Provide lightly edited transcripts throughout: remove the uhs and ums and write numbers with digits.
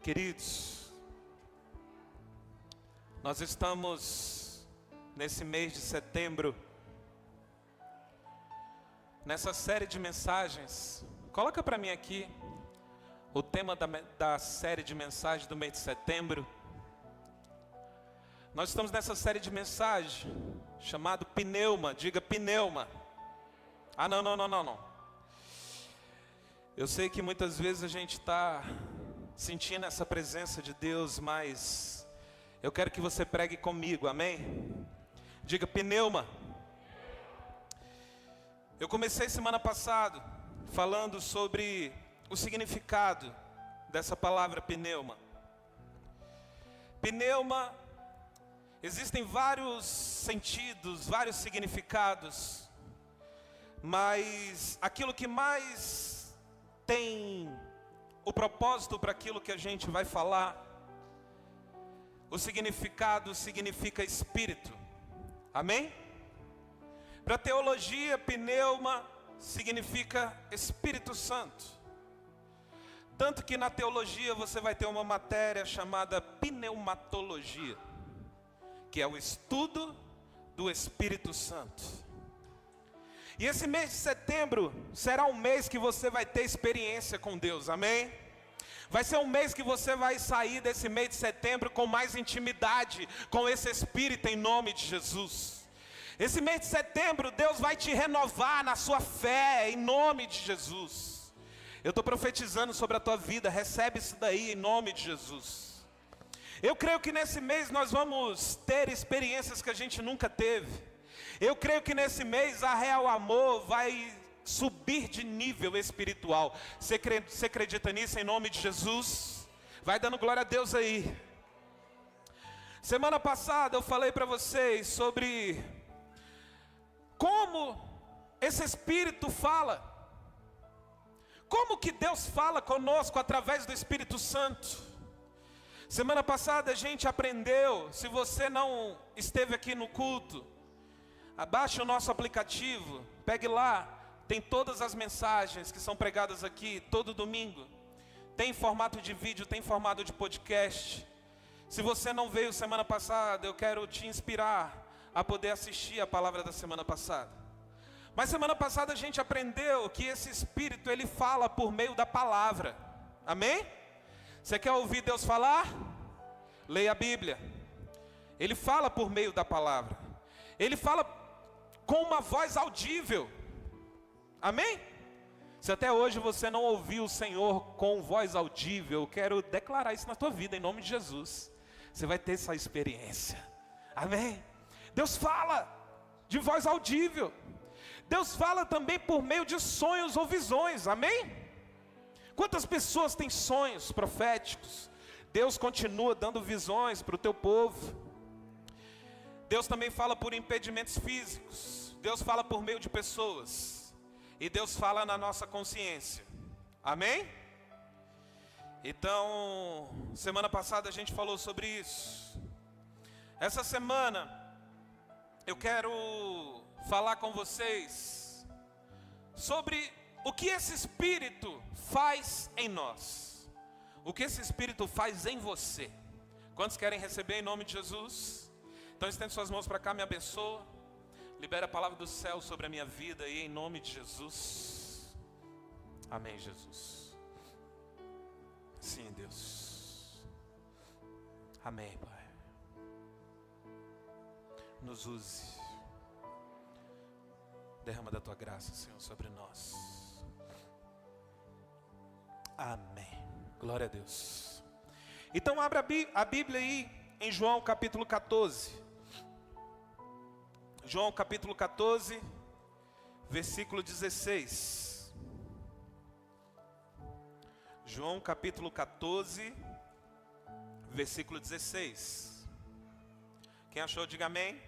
Queridos, nós estamos nesse mês de setembro, nessa série de mensagens. Coloca para mim aqui o tema da série de mensagens do mês de setembro. Nós estamos nessa série de mensagens chamado Pneuma. Diga pneuma. Não. Eu sei que muitas vezes a gente está sentindo essa presença de Deus, mas eu quero que você pregue comigo, amém? Diga pneuma. Eu comecei semana passada falando sobre o significado dessa palavra pneuma. Pneuma, existem vários sentidos, vários significados, mas aquilo que mais tem o propósito para aquilo que a gente vai falar, o significado significa espírito, amém? Para a teologia, pneuma significa Espírito Santo. Tanto que na teologia você vai ter uma matéria chamada pneumatologia, que é o estudo do Espírito Santo. E esse mês de setembro será um mês que você vai ter experiência com Deus, amém? Vai ser um mês que você vai sair desse mês de setembro com mais intimidade com esse Espírito em nome de Jesus. Esse mês de setembro Deus vai te renovar na sua fé em nome de Jesus. Eu estou profetizando sobre a tua vida, recebe isso daí em nome de Jesus. Eu creio que nesse mês nós vamos ter experiências que a gente nunca teve. Eu creio que nesse mês a Real Amor vai subir de nível espiritual. Você acredita nisso em nome de Jesus? Vai dando glória a Deus aí. Semana passada eu falei para vocês sobre como esse Espírito fala. Como que Deus fala conosco através do Espírito Santo. Semana passada a gente aprendeu, se você não esteve aqui no culto, abaixe o nosso aplicativo, pegue lá, tem todas as mensagens que são pregadas aqui todo domingo. Tem em formato de vídeo, tem em formato de podcast. Se você não veio semana passada, eu quero te inspirar a poder assistir a palavra da semana passada. Mas semana passada a gente aprendeu que esse Espírito, ele fala por meio da palavra. Amém? Você quer ouvir Deus falar? Leia a Bíblia. Ele fala por meio da palavra. Ele fala com uma voz audível. Amém? Se até hoje você não ouviu o Senhor com voz audível, eu quero declarar isso na tua vida, em nome de Jesus. Você vai ter essa experiência. Amém? Deus fala de voz audível. Deus fala também por meio de sonhos ou visões. Amém? Quantas pessoas têm sonhos proféticos? Deus continua dando visões para o teu povo. Deus também fala por impedimentos físicos. Deus fala por meio de pessoas. E Deus fala na nossa consciência. Amém? Então, semana passada a gente falou sobre isso. Essa semana eu quero falar com vocês sobre o que esse Espírito faz em nós. O que esse Espírito faz em você. Quantos querem receber em nome de Jesus? Então estende suas mãos para cá, me abençoa. Libera a palavra do céu sobre a minha vida e em nome de Jesus. Amém, Jesus. Sim, Deus. Amém, Pai. Nos use. Derrama da tua graça, Senhor, sobre nós. Amém. Glória a Deus. Então abra a Bíblia aí em João capítulo 14. João capítulo 14, versículo 16. João capítulo 14, versículo 16. Quem achou, diga amém.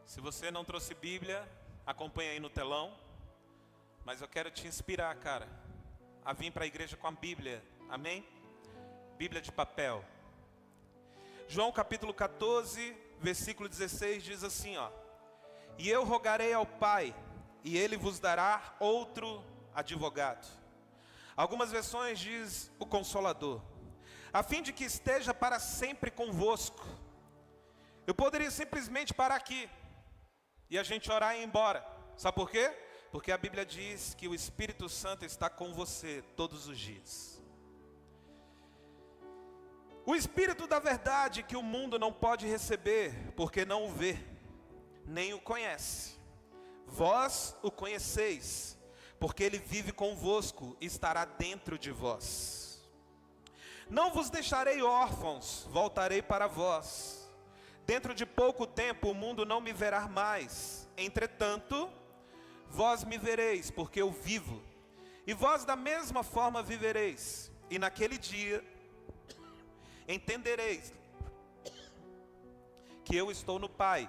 Se você não trouxe Bíblia, acompanha aí no telão. Mas eu quero te inspirar, cara, a vir para a igreja com a Bíblia. Amém? Bíblia de papel. João capítulo 14, versículo 16 diz assim, ó: E eu rogarei ao Pai, e Ele vos dará outro advogado, Algumas versões diz o Consolador, a fim de que esteja para sempre convosco. Eu poderia simplesmente parar aqui e a gente orar e ir embora. Sabe por quê? Porque a Bíblia diz que o Espírito Santo está com você todos os dias. O Espírito da verdade que o mundo não pode receber, porque não o vê, nem o conhece. Vós o conheceis, porque ele vive convosco e estará dentro de vós. Não vos deixarei órfãos, voltarei para vós. Dentro de pouco tempo o mundo não me verá mais. Entretanto, vós me vereis, porque eu vivo. E vós da mesma forma vivereis. E naquele dia entendereis que eu estou no Pai,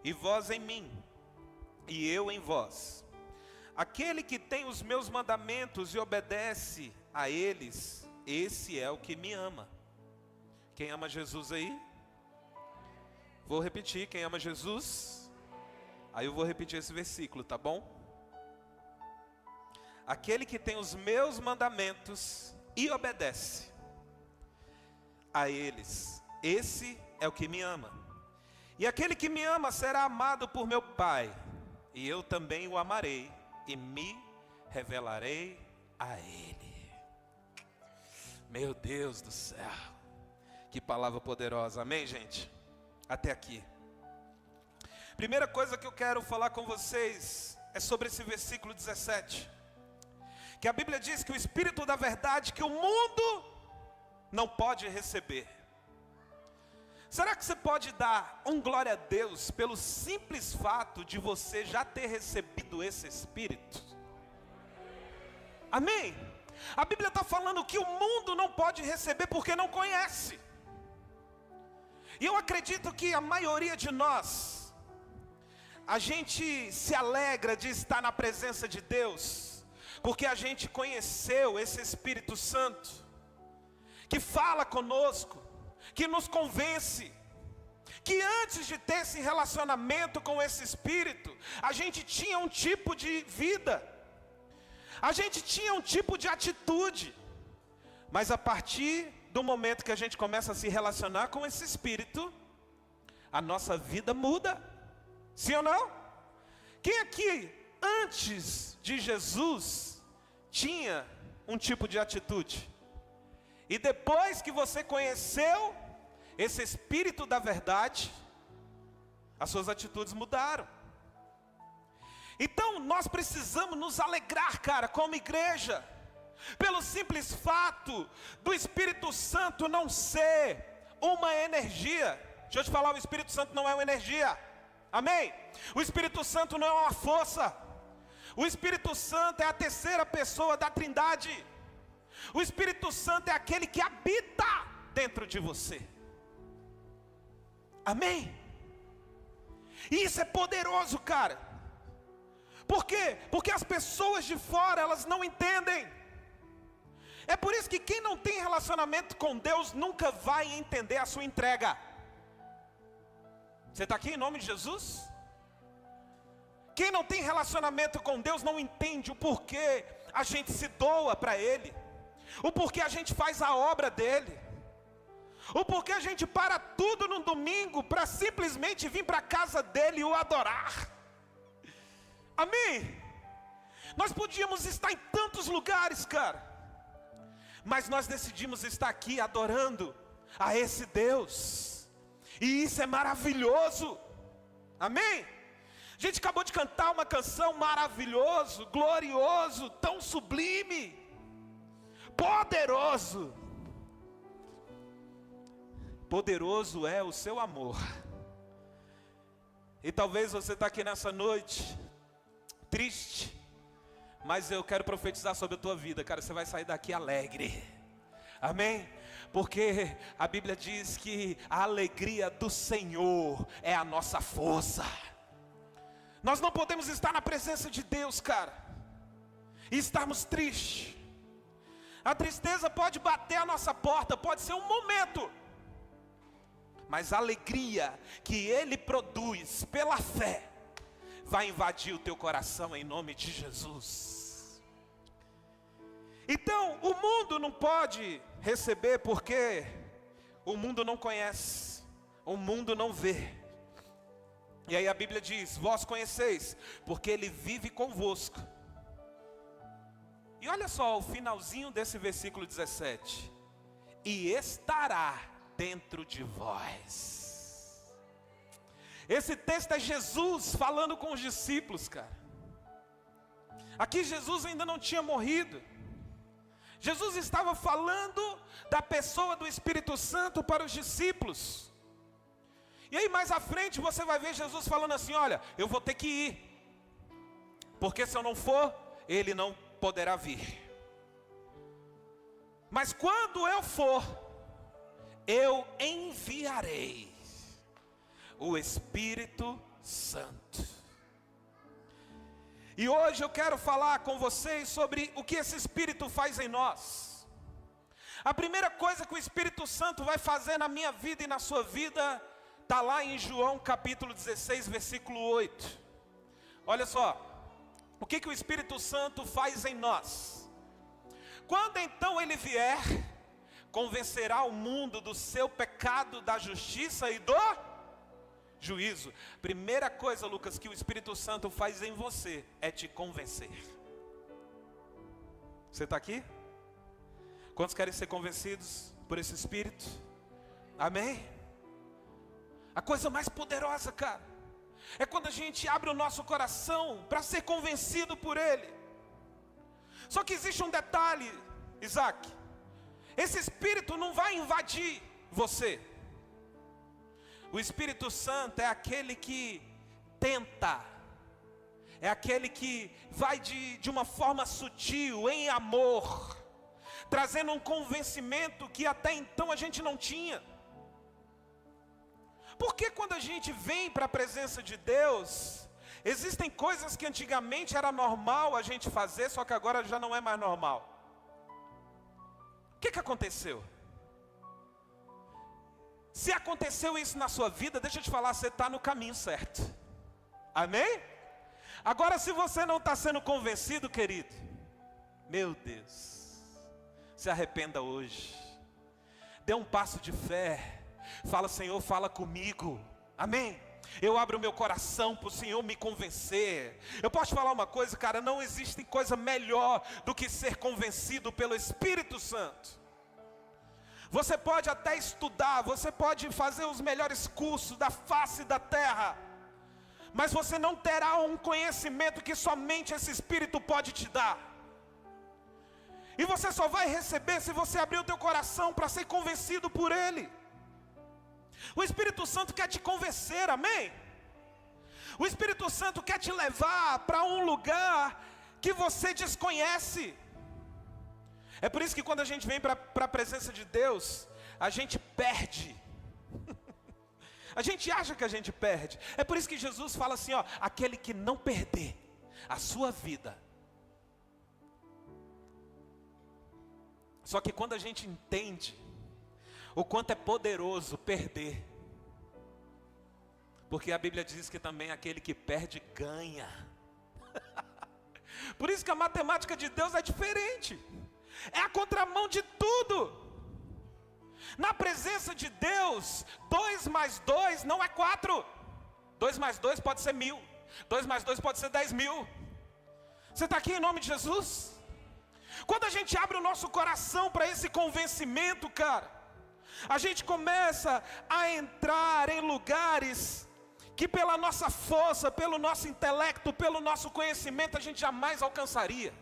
e vós em mim, e eu em vós. Aquele que tem os meus mandamentos e obedece a eles, esse é o que me ama. Quem ama Jesus aí? Vou repetir, quem ama Jesus? Aí eu vou repetir esse versículo, tá bom? Aquele que tem os meus mandamentos e obedece a eles, esse é o que me ama. E aquele que me ama será amado por meu Pai, e eu também o amarei e me revelarei a ele. Meu Deus do céu, que palavra poderosa, amém, gente? Até aqui. Primeira coisa que eu quero falar com vocês é sobre esse versículo 17, que a Bíblia diz que o Espírito da verdade que o mundo não pode receber. Será que você pode dar glória a Deus pelo simples fato de você já ter recebido esse Espírito? Amém? A Bíblia está falando que o mundo não pode receber porque não conhece. E eu acredito que a maioria de nós, a gente se alegra de estar na presença de Deus, porque a gente conheceu esse Espírito Santo, que fala conosco, que nos convence, que antes de ter esse relacionamento com esse Espírito, a gente tinha um tipo de vida, a gente tinha um tipo de atitude, mas a partir do momento que a gente começa a se relacionar com esse Espírito, a nossa vida muda, sim ou não? Quem aqui, antes de Jesus, tinha um tipo de atitude? E depois que você conheceu esse Espírito da verdade, as suas atitudes mudaram. Então nós precisamos nos alegrar, cara, como igreja, pelo simples fato do Espírito Santo não ser uma energia. Deixa eu te falar, o Espírito Santo não é uma energia, amém? O Espírito Santo não é uma força. O Espírito Santo é a terceira pessoa da Trindade. O Espírito Santo é aquele que habita dentro de você. Amém? E isso é poderoso, cara. Por quê? Porque as pessoas de fora, elas não entendem. É por isso que quem não tem relacionamento com Deus nunca vai entender a sua entrega. Você está aqui em nome de Jesus? Quem não tem relacionamento com Deus não entende o porquê a gente se doa para Ele, o porquê a gente faz a obra dEle, o porquê a gente para tudo no domingo para simplesmente vir para a casa dEle e o adorar. Amém? Nós podíamos estar em tantos lugares, cara, mas nós decidimos estar aqui adorando a esse Deus, e isso é maravilhoso. Amém? A gente acabou de cantar uma canção maravilhoso, glorioso, tão sublime, poderoso. Poderoso é o seu amor. E talvez você está aqui nessa noite triste, mas eu quero profetizar sobre a tua vida, cara. Você vai sair daqui alegre, amém? Porque a Bíblia diz que a alegria do Senhor é a nossa força. Nós não podemos estar na presença de Deus, cara, e estarmos tristes. A tristeza pode bater a nossa porta, pode ser um momento, mas a alegria que Ele produz pela fé vai invadir o teu coração em nome de Jesus. Então, o mundo não pode receber porque o mundo não conhece, o mundo não vê. E aí a Bíblia diz: vós conheceis, porque Ele vive convosco. E olha só o finalzinho desse versículo 17: e estará dentro de vós. Esse texto é Jesus falando com os discípulos, cara. Aqui Jesus ainda não tinha morrido. Jesus estava falando da pessoa do Espírito Santo para os discípulos. E aí mais à frente você vai ver Jesus falando assim: olha, eu vou ter que ir, porque se eu não for, Ele não poderá vir. Mas quando eu for, eu enviarei o Espírito Santo. E hoje eu quero falar com vocês sobre o que esse Espírito faz em nós. A primeira coisa que o Espírito Santo vai fazer na minha vida e na sua vida está lá em João capítulo 16, versículo 8. Olha só, o que o Espírito Santo faz em nós? Quando então Ele vier, convencerá o mundo do seu pecado, da justiça e do juízo. Primeira coisa, Lucas, que o Espírito Santo faz em você é te convencer. Você está aqui? Quantos querem ser convencidos por esse Espírito? Amém? A coisa mais poderosa, cara, é quando a gente abre o nosso coração para ser convencido por Ele. Só que existe um detalhe, Isaac: esse Espírito não vai invadir você. O Espírito Santo é aquele que tenta, é aquele que vai de uma forma sutil, em amor, trazendo um convencimento que até então a gente não tinha. Porque quando a gente vem para a presença de Deus, existem coisas que antigamente era normal a gente fazer, só que agora já não é mais normal. O que aconteceu? Se aconteceu isso na sua vida, deixa eu te falar, você está no caminho certo. Amém? Agora, se você não está sendo convencido, querido, meu Deus, se arrependa hoje. Dê um passo de fé. Fala: Senhor, fala comigo. Amém? Eu abro o meu coração para o Senhor me convencer. Eu posso te falar uma coisa, cara, não existe coisa melhor do que ser convencido pelo Espírito Santo. Você pode até estudar, você pode fazer os melhores cursos da face da terra, mas você não terá um conhecimento que somente esse Espírito pode te dar. E você só vai receber se você abrir o teu coração para ser convencido por Ele. O Espírito Santo quer te convencer, amém? O Espírito Santo quer te levar para um lugar que você desconhece. É por isso que quando a gente vem para a presença de Deus, a gente perde. A gente acha que a gente perde. É por isso que Jesus fala assim, ó: aquele que não perder a sua vida. Só que quando a gente entende o quanto é poderoso perder, porque a Bíblia diz que também aquele que perde ganha. Por isso que a matemática de Deus é diferente. É a contramão de tudo. Na presença de Deus, 2 mais 2 não é 4. 2 mais 2 pode ser 1000. 2 mais 2 pode ser 10.000. Você está aqui em nome de Jesus? Quando a gente abre o nosso coração para esse convencimento, cara, a gente começa a entrar em lugares que pela nossa força, pelo nosso intelecto, pelo nosso conhecimento, a gente jamais alcançaria.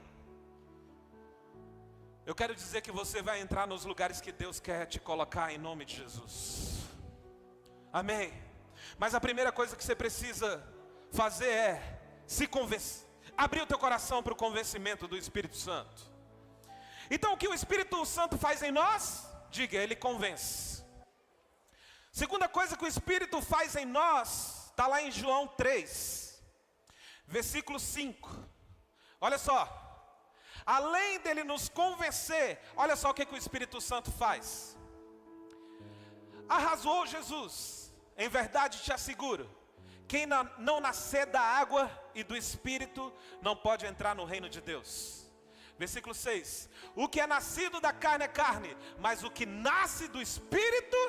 Eu quero dizer que você vai entrar nos lugares que Deus quer te colocar em nome de Jesus. Amém? Mas a primeira coisa que você precisa fazer é se convencer, abrir o teu coração para o convencimento do Espírito Santo. Então o que o Espírito Santo faz em nós? Diga, ele convence. Segunda coisa que o Espírito faz em nós, está lá em João 3, versículo 5. Olha só. Além dele nos convencer, olha só o que o Espírito Santo faz. Arrasou Jesus: em verdade te asseguro, quem não nascer da água e do Espírito não pode entrar no reino de Deus. Versículo 6. O que é nascido da carne é carne, mas o que nasce do Espírito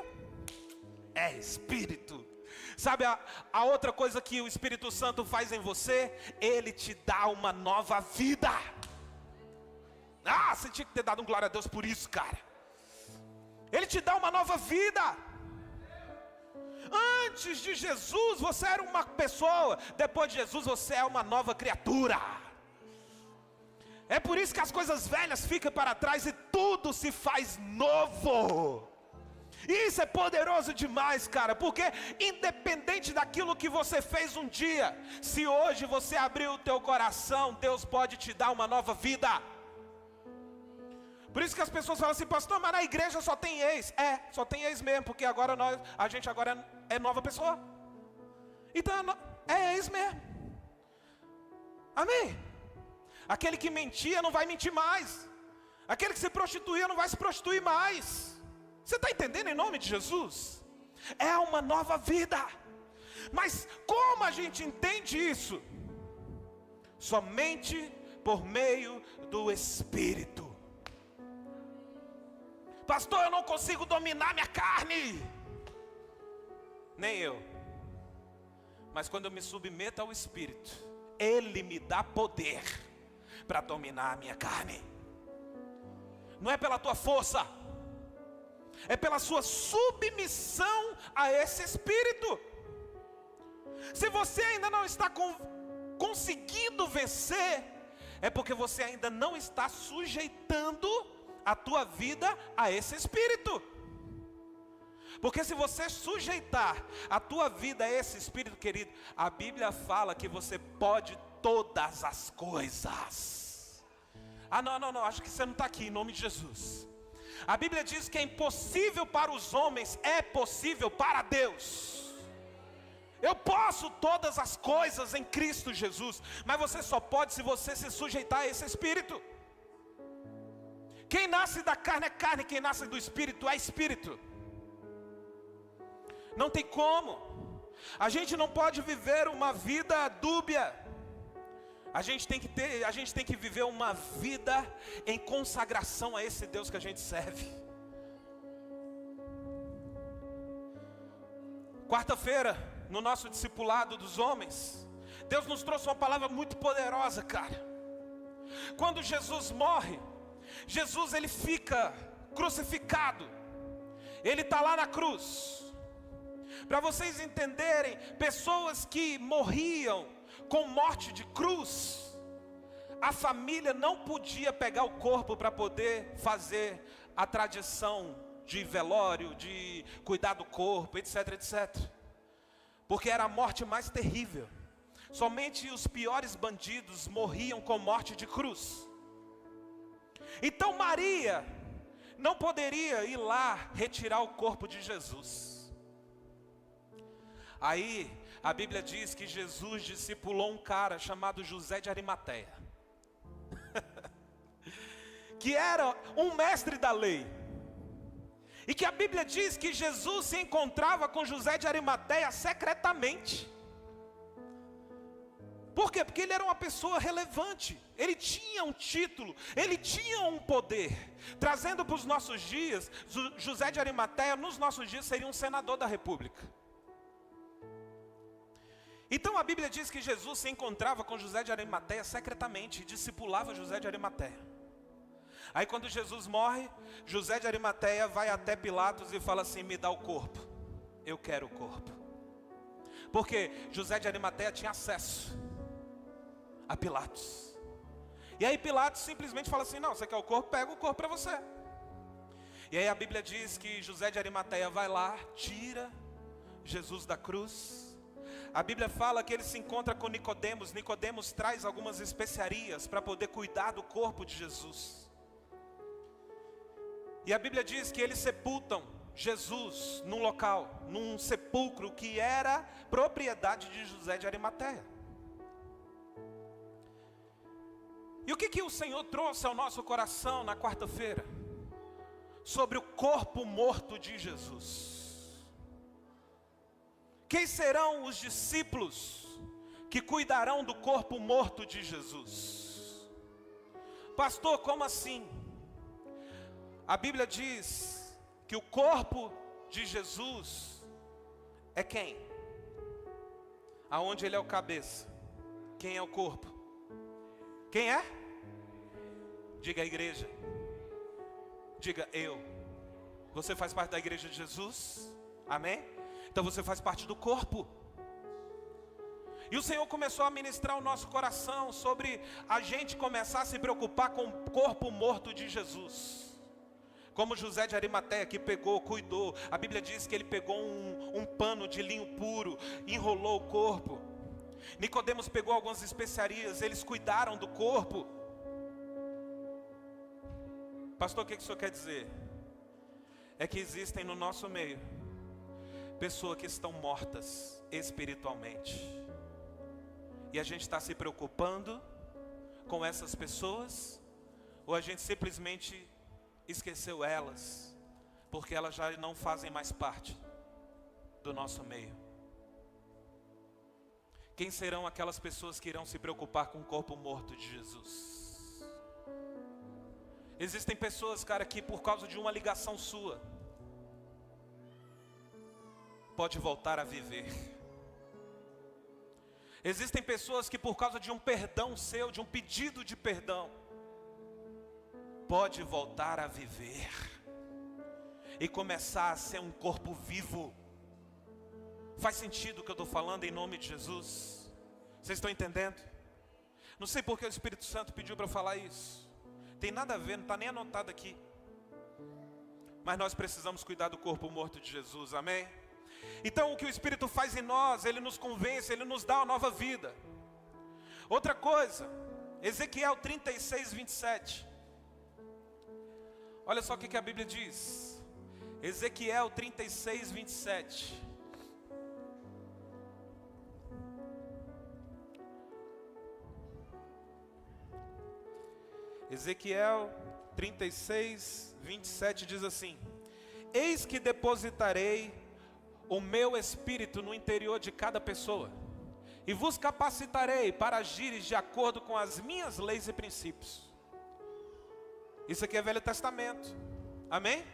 é Espírito. Sabe a outra coisa que o Espírito Santo faz em você? Ele te dá uma nova vida. Você tinha que ter dado um glória a Deus por isso, cara. Ele te dá uma nova vida. Antes de Jesus você era uma pessoa, depois de Jesus você é uma nova criatura. É por isso que as coisas velhas ficam para trás e tudo se faz novo. Isso é poderoso demais, cara, porque independente daquilo que você fez um dia, se hoje você abrir o teu coração, Deus pode te dar uma nova vida. Por isso que as pessoas falam assim: pastor, mas na igreja só tem ex. Só tem ex mesmo, porque agora a gente agora é nova pessoa. Então é ex mesmo. Amém? Aquele que mentia não vai mentir mais. Aquele que se prostituía não vai se prostituir mais. Você está entendendo em nome de Jesus? É uma nova vida. Mas como a gente entende isso? Somente por meio do Espírito. Pastor, eu não consigo dominar minha carne. Nem eu. Mas quando eu me submeto ao Espírito, Ele me dá poder para dominar a minha carne. Não é pela tua força, é pela sua submissão a esse Espírito. Se você ainda não está conseguindo vencer, é porque você ainda não está sujeitando a tua vida a esse Espírito. Porque se você sujeitar a tua vida a esse Espírito, querido, a Bíblia fala que você pode todas as coisas. Não, acho que você não está aqui, em nome de Jesus. A Bíblia diz que é impossível para os homens, é possível para Deus. Eu posso todas as coisas em Cristo Jesus, mas você só pode se você se sujeitar a esse Espírito. Quem nasce da carne é carne, quem nasce do Espírito é Espírito. Não tem como. A gente não pode viver uma vida dúbia. A gente tem que viver uma vida em consagração a esse Deus que a gente serve. Quarta-feira, no nosso discipulado dos homens, Deus nos trouxe uma palavra muito poderosa, cara. Quando Jesus morre, Jesus ele fica crucificado. Ele está lá na cruz. Para vocês entenderem, pessoas que morriam com morte de cruz, a família não podia pegar o corpo para poder fazer a tradição de velório, de cuidar do corpo, etc, etc. Porque era a morte mais terrível. Somente os piores bandidos morriam com morte de cruz. Então Maria não poderia ir lá retirar o corpo de Jesus. Aí a Bíblia diz que Jesus discipulou um cara chamado José de Arimateia, que era um mestre da lei. E que a Bíblia diz que Jesus se encontrava com José de Arimateia secretamente. Por quê? Porque ele era uma pessoa relevante. Ele tinha um título, ele tinha um poder. Trazendo para os nossos dias, José de Arimateia nos nossos dias seria um senador da república. Então a Bíblia diz que Jesus se encontrava com José de Arimateia secretamente e discipulava José de Arimateia. Aí quando Jesus morre, José de Arimateia vai até Pilatos e fala assim: me dá o corpo, eu quero o corpo. Porque José de Arimateia tinha acesso a Pilatos. E aí Pilatos simplesmente fala assim: não, você quer o corpo? Pega o corpo para você. E aí a Bíblia diz que José de Arimateia vai lá, tira Jesus da cruz. A Bíblia fala que ele se encontra com Nicodemos. Nicodemos traz algumas especiarias para poder cuidar do corpo de Jesus. E a Bíblia diz que eles sepultam Jesus num local, num sepulcro que era propriedade de José de Arimateia. E o que o Senhor trouxe ao nosso coração na quarta-feira? Sobre o corpo morto de Jesus. Quem serão os discípulos que cuidarão do corpo morto de Jesus? Pastor, como assim? A Bíblia diz que o corpo de Jesus é quem? Aonde ele é o cabeça. Quem é o corpo? Quem é? Diga a igreja. Diga eu. Você faz parte da igreja de Jesus? Amém? Então você faz parte do corpo. E o Senhor começou a ministrar o nosso coração sobre a gente começar a se preocupar com o corpo morto de Jesus. Como José de Arimateia que pegou, cuidou. A Bíblia diz que ele pegou um pano de linho puro, enrolou o corpo. Nicodemos pegou algumas especiarias, eles cuidaram do corpo. Pastor, o que o senhor quer dizer? É que existem no nosso meio pessoas que estão mortas espiritualmente. E a gente está se preocupando com essas pessoas, ou a gente simplesmente esqueceu elas, porque elas já não fazem mais parte do nosso meio. Quem serão aquelas pessoas que irão se preocupar com o corpo morto de Jesus? Existem pessoas, cara, que por causa de uma ligação sua, pode voltar a viver. Existem pessoas que por causa de um perdão seu, de um pedido de perdão, pode voltar a viver e começar a ser um corpo vivo. Faz sentido o que eu estou falando em nome de Jesus? Vocês estão entendendo? Não sei porque o Espírito Santo pediu para eu falar isso. Tem nada a ver, não está nem anotado aqui. Mas nós precisamos cuidar do corpo morto de Jesus, amém? Então o que o Espírito faz em nós, ele nos convence, ele nos dá uma nova vida. Outra coisa, Ezequiel 36, 27. Olha só o que a Bíblia diz. Ezequiel 36, 27. Ezequiel 36, 27 diz assim: eis que depositarei o meu espírito no interior de cada pessoa, e vos capacitarei para agires de acordo com as minhas leis e princípios. Isso aqui é Velho Testamento, amém?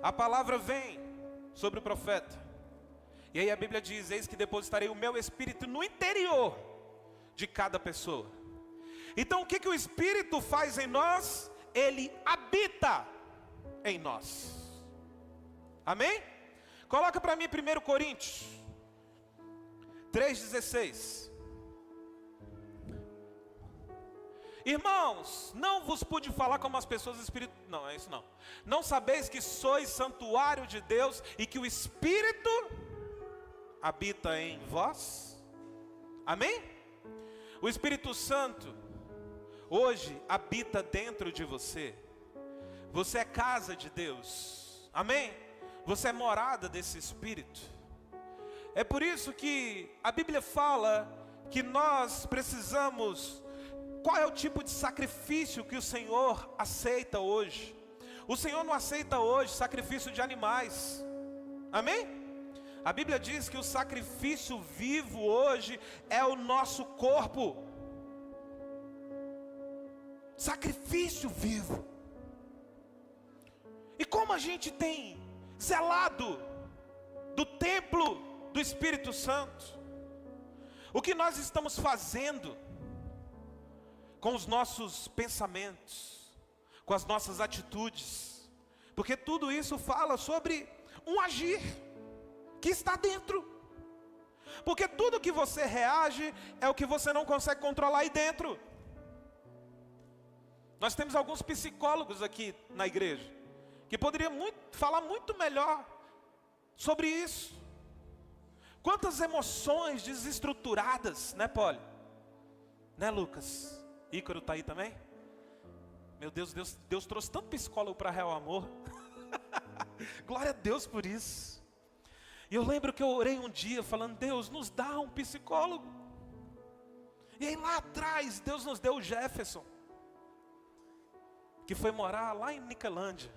A palavra vem sobre o profeta, e aí a Bíblia diz: eis que depositarei o meu espírito no interior de cada pessoa. Então o que o Espírito faz em nós? Ele habita em nós, amém? Coloca para mim 1 Coríntios 3,16. Irmãos, não vos pude falar como as pessoas espirituais. Não, é isso não. Não sabeis que sois santuário de Deus e que o Espírito habita em vós? Amém? O Espírito Santo hoje habita dentro de você. Você é casa de Deus, amém? Você é morada desse Espírito. É por isso que a Bíblia fala que nós precisamos. Qual é o tipo de sacrifício que o Senhor aceita hoje? O Senhor não aceita hoje sacrifício de animais, amém? A Bíblia diz que o sacrifício vivo hoje é o nosso corpo. Sacrifício vivo. E como a gente tem zelado do templo do Espírito Santo? O que nós estamos fazendo com os nossos pensamentos, com as nossas atitudes? Porque tudo isso fala sobre um agir que está dentro. Porque tudo que você reage é o que você não consegue controlar aí dentro. Nós temos alguns psicólogos aqui na igreja que poderiam falar muito melhor sobre isso. Quantas emoções desestruturadas, né, Poli? Né, Lucas? Ícaro está aí também? Meu Deus, Deus trouxe tanto psicólogo para Real Amor. Glória a Deus por isso. E eu lembro que eu orei um dia falando: Deus, nos dá um psicólogo. E aí lá atrás, Deus nos deu o Jefferson, que foi morar lá em Niquelândia.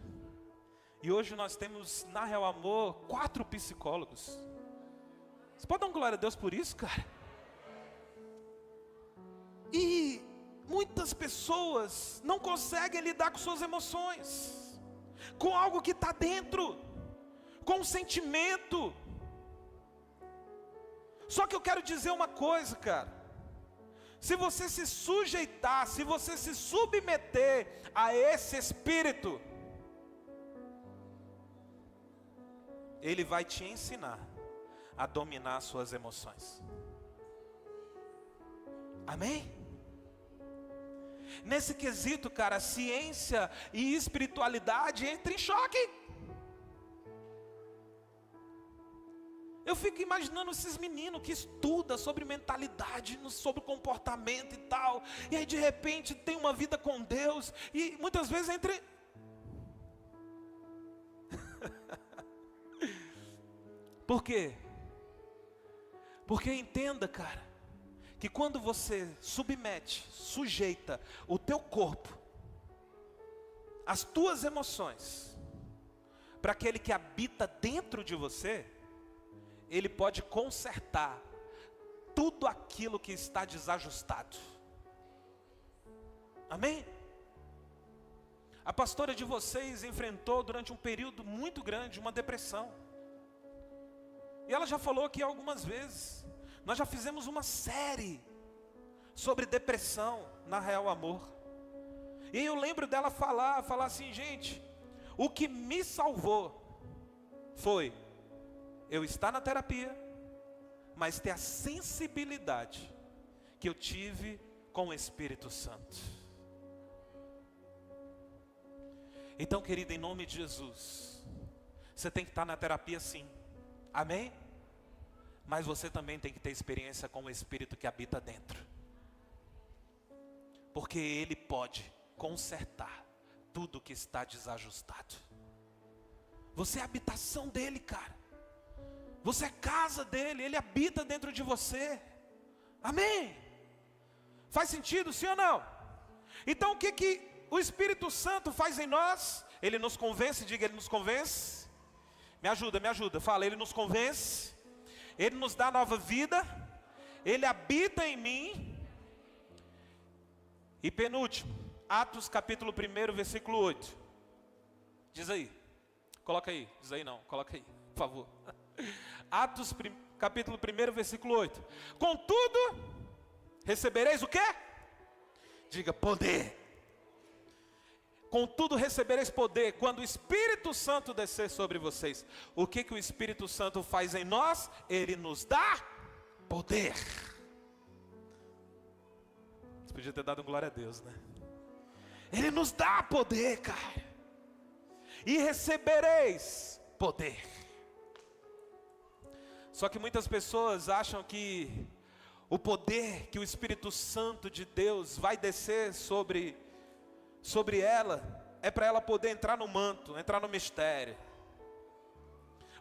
E hoje nós temos na Real Amor 4 psicólogos. Você pode dar uma glória a Deus por isso, cara? E Muitas pessoas não conseguem lidar com suas emoções, com algo que está dentro, com um sentimento. Só que eu quero dizer uma coisa, cara. Se você se sujeitar, se você se submeter a esse espírito, ele vai te ensinar a dominar as suas emoções. Amém? Nesse quesito, cara, ciência e espiritualidade entram em choque. Eu fico imaginando esses meninos que estudam sobre mentalidade, sobre comportamento e tal, e aí de repente tem uma vida com Deus, e muitas vezes entra... Por quê? Porque entenda, cara, que quando você submete, sujeita o teu corpo, as tuas emoções, para aquele que habita dentro de você, ele pode consertar tudo aquilo que está desajustado. Amém? A pastora de vocês enfrentou durante um período muito grande uma depressão. E ela já falou aqui algumas vezes. Nós já fizemos uma série sobre depressão na Real Amor. E eu lembro dela falar assim, gente, o que me salvou foi eu estar na terapia, mas ter a sensibilidade que eu tive com o Espírito Santo. Então, querida, em nome de Jesus, você tem que estar na terapia sim, amém? Mas você também tem que ter experiência com o Espírito que habita dentro, porque Ele pode consertar tudo que está desajustado. Você é a habitação dEle, cara. Você é casa dEle, Ele habita dentro de você. Amém? Faz sentido, sim ou não? Então o que o Espírito Santo faz em nós? Ele nos convence, diga, Ele nos convence. Me ajuda, fala, Ele nos convence. Ele nos dá nova vida. Ele habita em mim. E penúltimo, Atos capítulo 1, versículo 8. Diz aí, coloca aí, diz aí não, coloca aí, por favor. Atos capítulo 1, versículo 8. Contudo, recebereis o quê? Diga, poder. Contudo recebereis poder quando o Espírito Santo descer sobre vocês. O que o Espírito Santo faz em nós? Ele nos dá poder. Você podia ter dado glória a Deus, né? Ele nos dá poder, cara. E recebereis poder. Só que muitas pessoas acham que o poder que o Espírito Santo de Deus vai descer sobre ela, é para ela poder entrar no manto, entrar no mistério.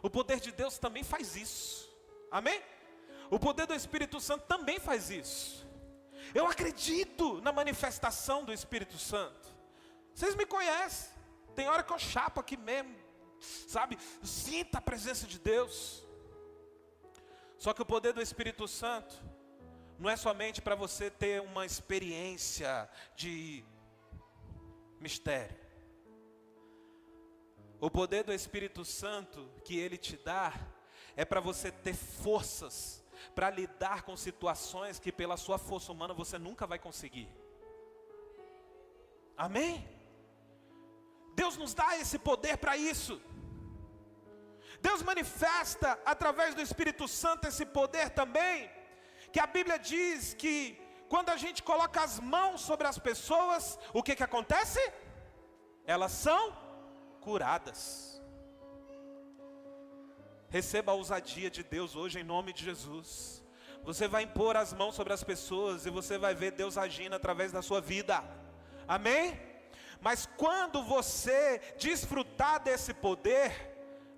O poder de Deus também faz isso, amém? O poder do Espírito Santo também faz isso. Eu acredito na manifestação do Espírito Santo. Vocês me conhecem, tem hora que eu chapo aqui mesmo, sabe? Sinta a presença de Deus. Só que o poder do Espírito Santo não é somente para você ter uma experiência de mistério. O poder do Espírito Santo que Ele te dá é para você ter forças para lidar com situações que pela sua força humana você nunca vai conseguir. Amém? Deus nos dá esse poder para isso. Deus manifesta através do Espírito Santo esse poder também, que a Bíblia diz que quando a gente coloca as mãos sobre as pessoas, o que acontece? Elas são curadas. Receba a ousadia de Deus hoje em nome de Jesus. Você vai impor as mãos sobre as pessoas e você vai ver Deus agindo através da sua vida. Amém? Mas quando você desfrutar desse poder,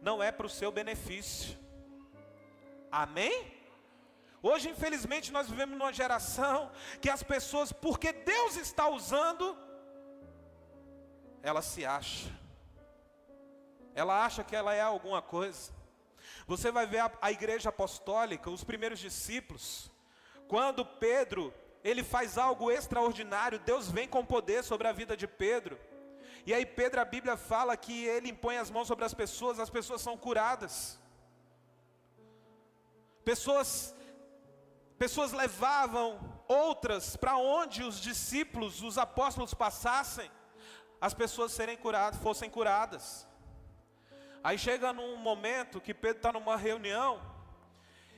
não é para o seu benefício. Amém? Hoje, infelizmente, nós vivemos numa geração que as pessoas, porque Deus está usando, ela se acha. Ela acha que ela é alguma coisa. Você vai ver a igreja apostólica, os primeiros discípulos, quando Pedro ele faz algo extraordinário, Deus vem com poder sobre a vida de Pedro. E aí Pedro, a Bíblia fala que ele impõe as mãos sobre as pessoas são curadas. Pessoas levavam outras para onde os discípulos, os apóstolos passassem, as pessoas fossem curadas. Aí chega num momento que Pedro está numa reunião,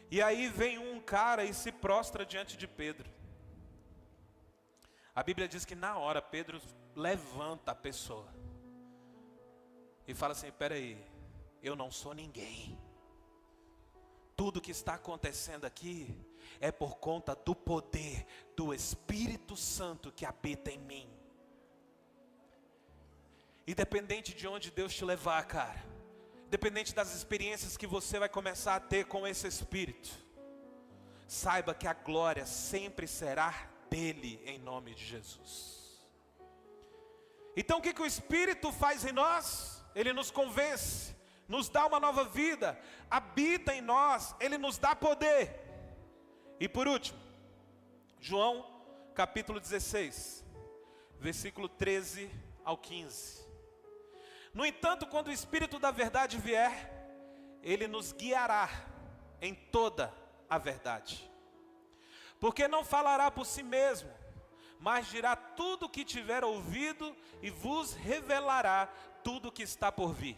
e aí vem um cara e se prostra diante de Pedro. A Bíblia diz que na hora Pedro levanta a pessoa e fala assim: peraí, eu não sou ninguém. Tudo que está acontecendo aqui é por conta do poder do Espírito Santo que habita em mim. Independente de onde Deus te levar, cara, independente das experiências que você vai começar a ter com esse Espírito, saiba que a glória sempre será dele, em nome de Jesus. Então o que o Espírito faz em nós? Ele nos convence, nos dá uma nova vida, habita em nós, ele nos dá poder. E por último, João capítulo 16, versículo 13 ao 15. No entanto, quando o Espírito da verdade vier, ele nos guiará em toda a verdade. Porque não falará por si mesmo, mas dirá tudo o que tiver ouvido e vos revelará tudo o que está por vir.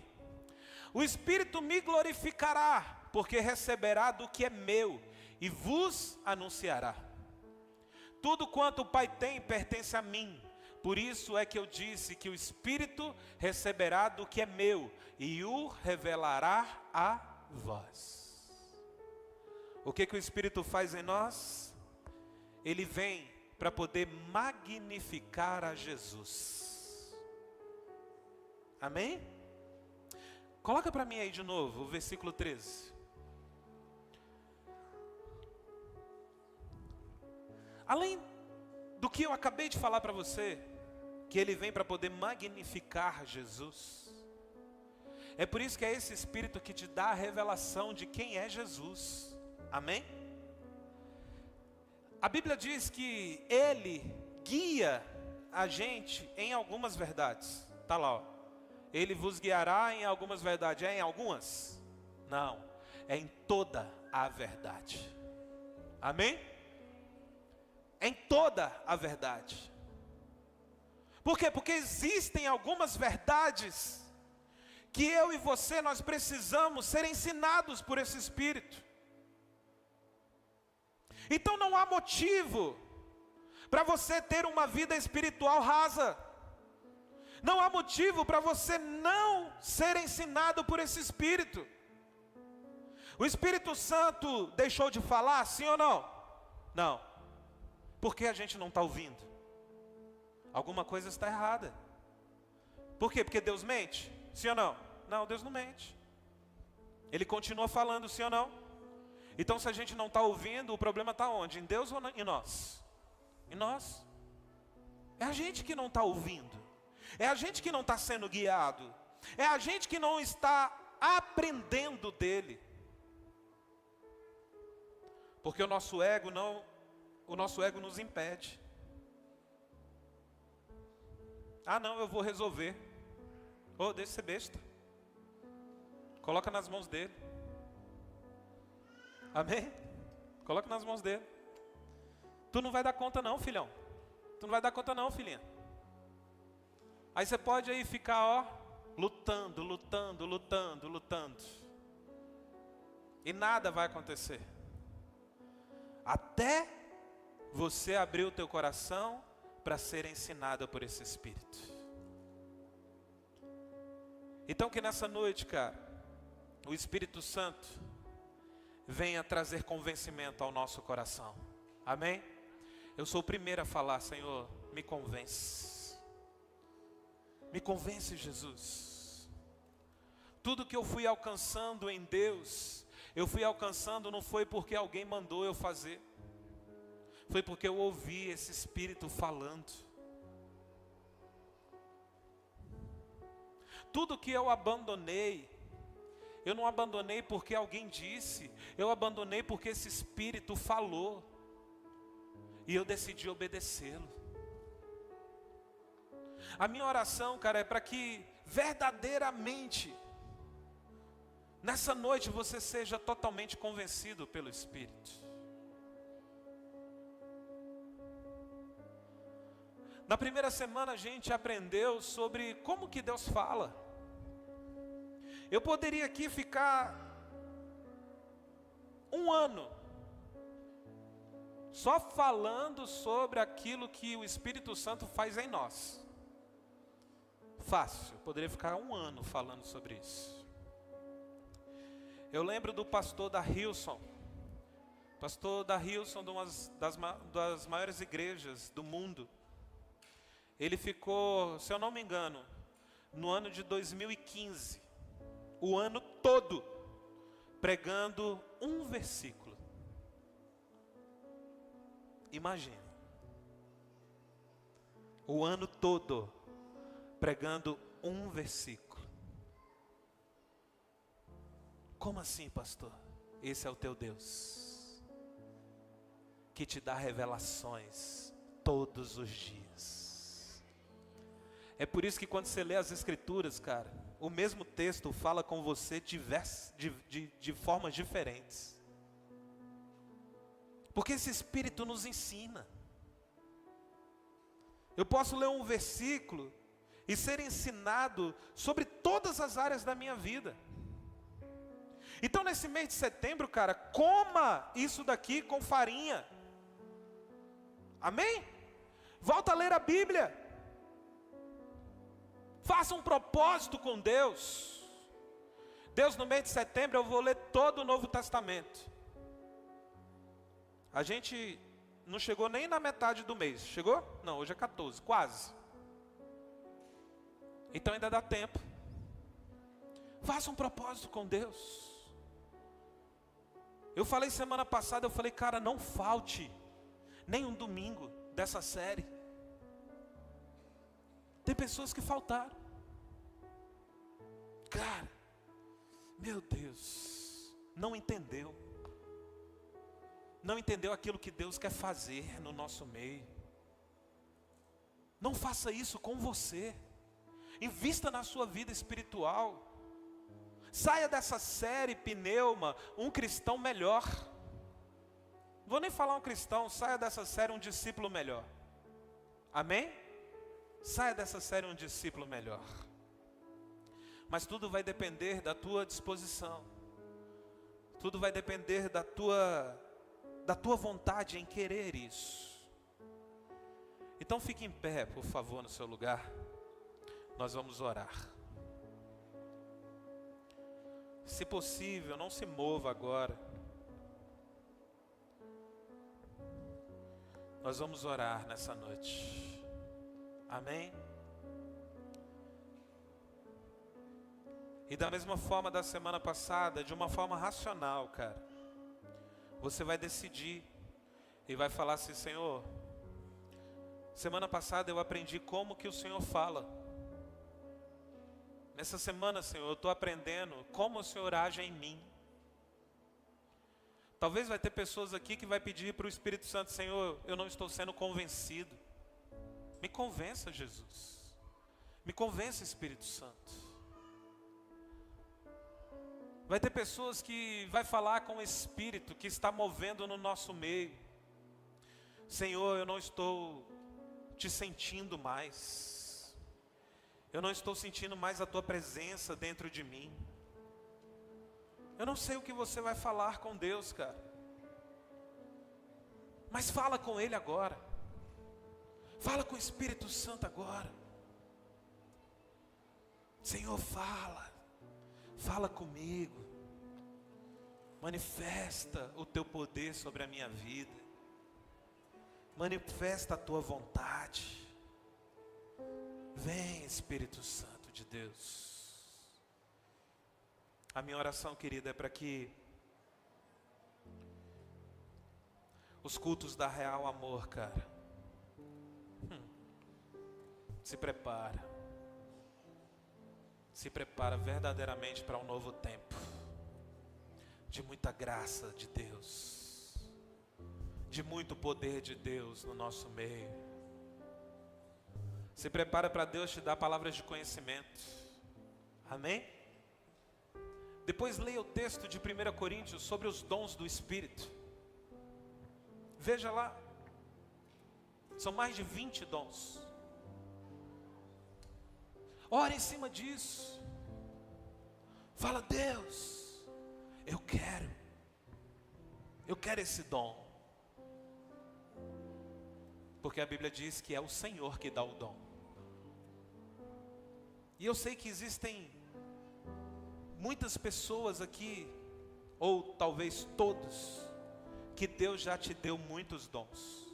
O Espírito me glorificará, porque receberá do que é meu e vos anunciará. Tudo quanto o Pai tem pertence a mim. Por isso é que eu disse que o Espírito receberá do que é meu e o revelará a vós. O que o Espírito faz em nós? Ele vem para poder magnificar a Jesus. Amém? Coloca para mim aí de novo o versículo 13. Além do que eu acabei de falar para você, que ele vem para poder magnificar Jesus, é por isso que é esse Espírito que te dá a revelação de quem é Jesus. Amém? A Bíblia diz que ele guia a gente em algumas verdades. Está lá, ó. Ele vos guiará em algumas verdades. É em algumas? Não, é em toda a verdade. Amém? Em toda a verdade. Por quê? Porque existem algumas verdades que eu e você, nós precisamos ser ensinados por esse Espírito. Então não há motivo para você ter uma vida espiritual rasa. Não há motivo para você não ser ensinado por esse Espírito. O Espírito Santo deixou de falar, sim ou não? Não. Por que a gente não está ouvindo? Alguma coisa está errada. Por quê? Porque Deus mente? Sim ou não? Não, Deus não mente. Ele continua falando, sim ou não? Então se a gente não está ouvindo, o problema está onde? Em Deus ou em nós? Em nós. É a gente que não está ouvindo. É a gente que não está sendo guiado. É a gente que não está aprendendo dele. Porque o nosso ego nos impede. Ah não, eu vou resolver. Oh, deixa de ser besta. Coloca nas mãos dele. Amém? Coloca nas mãos dele. Tu não vai dar conta não, filhão. Tu não vai dar conta não, filhinha. Aí você pode aí ficar, ó, lutando. E nada vai acontecer. Até você abrir o teu coração para ser ensinado por esse Espírito. Então que nessa noite, cara, o Espírito Santo venha trazer convencimento ao nosso coração. Amém? Eu sou o primeiro a falar, Senhor, me convence. Me convence, Jesus. Tudo que eu fui alcançando em Deus, eu fui alcançando não foi porque alguém mandou eu fazer. Foi porque eu ouvi esse Espírito falando. Tudo que eu abandonei, eu não abandonei porque alguém disse, eu abandonei porque esse Espírito falou. E eu decidi obedecê-lo. A minha oração, cara, é para que verdadeiramente nessa noite você seja totalmente convencido pelo Espírito. Na primeira semana a gente aprendeu sobre como que Deus fala. Eu poderia aqui ficar um ano só falando sobre aquilo que o Espírito Santo faz em nós. Fácil, eu poderia ficar um ano falando sobre isso. Eu lembro do pastor da Hillsong. Pastor da Hillsong, de uma das maiores igrejas do mundo. Ele ficou, se eu não me engano, no ano de 2015, o ano todo, pregando um versículo. Imagine. O ano todo, pregando um versículo. Como assim, pastor? Esse é o teu Deus, que te dá revelações todos os dias. É por isso que quando você lê as Escrituras, cara, o mesmo texto fala com você de formas diferentes. Porque esse Espírito nos ensina. Eu posso ler um versículo e ser ensinado sobre todas as áreas da minha vida. Então nesse mês de setembro, cara, coma isso daqui com farinha. Amém? Volta a ler a Bíblia. Faça um propósito com Deus. Deus, no mês de setembro eu vou ler todo o Novo Testamento. A gente não chegou nem na metade do mês. Chegou? Não, hoje é 14, quase. Então ainda dá tempo. Faça um propósito com Deus. Eu falei semana passada, eu falei, cara, não falte nem um domingo dessa série. Tem pessoas que faltaram. Cara, meu Deus, não entendeu. Não entendeu aquilo que Deus quer fazer no nosso meio. Não faça isso com você. Invista na sua vida espiritual. Saia dessa série Pneuma, um cristão melhor. Não vou nem falar um cristão, saia dessa série um discípulo melhor. Amém? Saia dessa série um discípulo melhor. Mas tudo vai depender da tua disposição. Tudo vai depender da tua vontade em querer isso. Então fique em pé, por favor, no seu lugar. Nós vamos orar. Se possível, não se mova agora. Nós vamos orar nessa noite. Amém? E da mesma forma da semana passada, de uma forma racional, cara, você vai decidir e vai falar assim, Senhor, semana passada eu aprendi como que o Senhor fala. Nessa semana, Senhor, eu estou aprendendo como o Senhor age em mim. Talvez vai ter pessoas aqui que vai pedir para o Espírito Santo, Senhor, eu não estou sendo convencido. Me convença, Jesus. Me convença, Espírito Santo. Vai ter pessoas que vai falar com o Espírito que está movendo no nosso meio. Senhor, eu não estou te sentindo mais. Eu não estou sentindo mais a tua presença dentro de mim. Eu não sei o que você vai falar com Deus, cara. Mas fala com Ele agora. Fala com o Espírito Santo agora. Senhor, fala. Fala comigo. Manifesta o teu poder sobre a minha vida. Manifesta a tua vontade. Vem, Espírito Santo de Deus. A minha oração, querida, é para que os cultos da Real Amor, cara, se prepara. Se prepara verdadeiramente para um novo tempo. De muita graça de Deus. de muito poder de Deus no nosso meio. Se prepara para Deus te dar palavras de conhecimento. Amém? Depois leia o texto de 1 Coríntios sobre os dons do Espírito. Veja lá. São mais de 20 dons. Ora em cima disso. Fala, Deus, eu quero esse dom. Porque a Bíblia diz que é o Senhor que dá o dom. E eu sei que existem muitas pessoas aqui, ou talvez todos, que Deus já te deu muitos dons.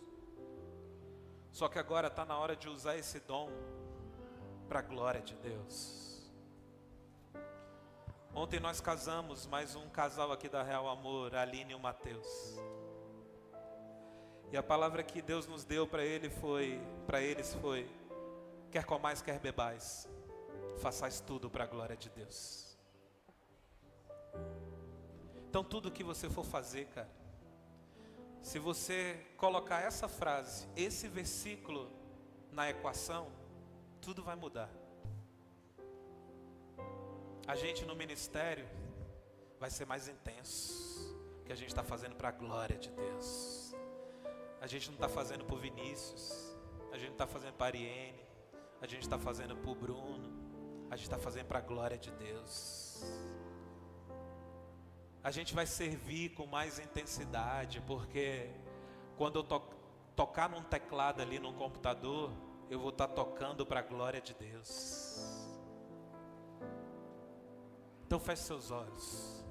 Só que agora está na hora de usar esse dom para a glória de Deus. Ontem nós casamos mais um casal aqui da Real Amor, a Aline e o Mateus. E a palavra que Deus nos deu para eles foi: quer comais, quer bebais, façais tudo para a glória de Deus. Então tudo que você for fazer, cara, se você colocar essa frase, esse versículo na equação, tudo vai mudar. A gente no ministério vai ser mais intenso, que a gente está fazendo para a glória de Deus. A gente não está fazendo por Vinícius, a gente não está fazendo para a Ariene, a gente está fazendo para o Bruno, a gente está fazendo para a glória de Deus. A gente vai servir com mais intensidade, porque quando eu tocar num teclado ali no computador, eu vou estar tocando para a glória de Deus. Então feche seus olhos.